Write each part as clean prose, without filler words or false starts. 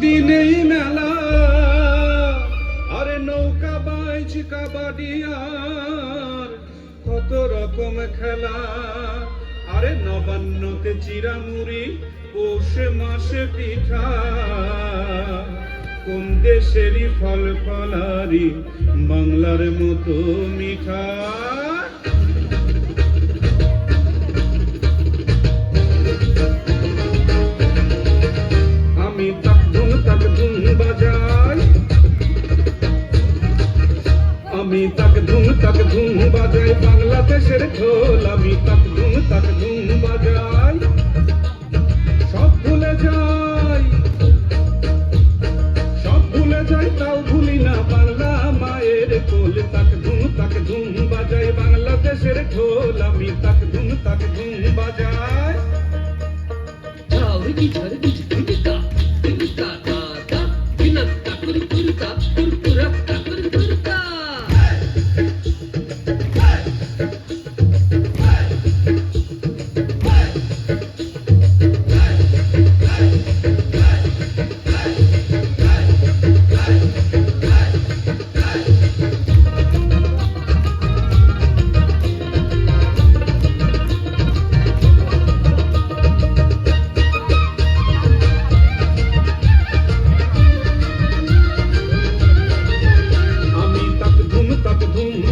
দিনেই মেলা আরে নৌকা বাইচ কাবাডি আর কত রকম খেলা আরে নবান্নতে চিরামুড়ি পৌষ মাসে পিঠা কোন দেশেরই ফল ফলারি বাংলার মতো মিঠা আমি তাক ধুম বাজাই আমি তাক ধুম বাজাই বাংলাদেশের ঢোল আমি তাক ধুম বাজাই সব ভুলে যাই তাও ভুলি না বাংলা মায়ের কোল তাক ধুম বাজাই বাংলাদেশের ঢোল আমি তাক ধুম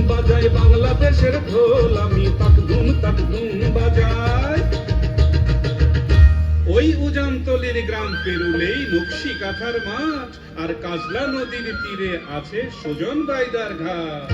বাজাই বাংলাদেশের ঢোল আমি তাক ধুম বাজাই ওই উজানতলির গ্রাম পেরুলেই নকশি কাঁথার মাঠ আর কাজলা নদীর তীরে আছে সুজন বাইদার ঘাট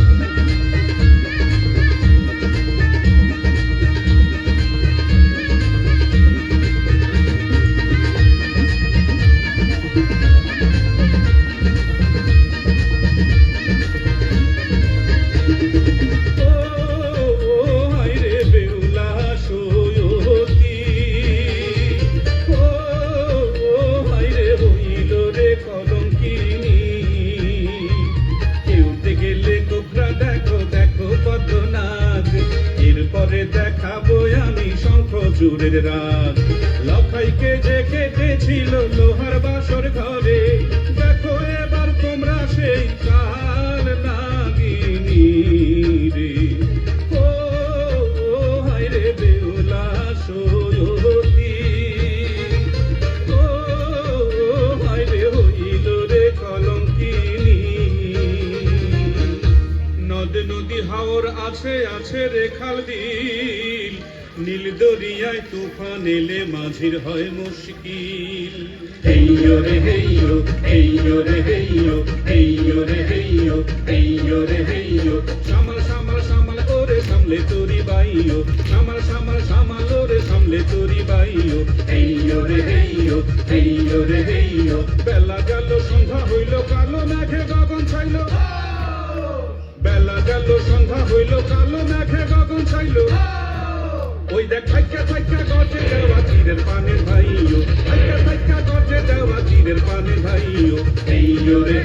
দেখাবো আমি শঙ্খ জুড়ের রাত লখাইকে যে কেটেছিল লোহার বাসর ঘরে দেখো এবার তোমরা সেই কাল নাগিনী রে ও হায় রে বেহুলা সৈয়দী ও হায় রে হইল রে কলঙ্কিনী নদ নদী হাওর আছে রে খাল বিল নীল দরিয়ায় তুফান এলে মাঝির হয় মুশকিল হেইয়ো রে হেইয়ো হেইয়ো রে হেইয়ো হেইয়ো রে হেইয়ো হেইয়ো রে হেইয়ো সামাল ওরে সামলে তোরি বাইয়ো সামাল ওরে সামলে তোরি বাইয়ো হেইয়ো রে হেইয়ো হেইয়ো রে হেইয়ো বেলা গেল সন্ধ্যা হইল কালো মেঘে গগন ছাইল বেলা গেল সন্ধ্যা হইল কালো মেঘে গগন ছাইল ওই দেখ থাইকা গর্জে দেওয়া তীরের পানের ভাইও থাইকা গর্জে দেওয়া তীরের পানের ভাইও হেইয়ো রে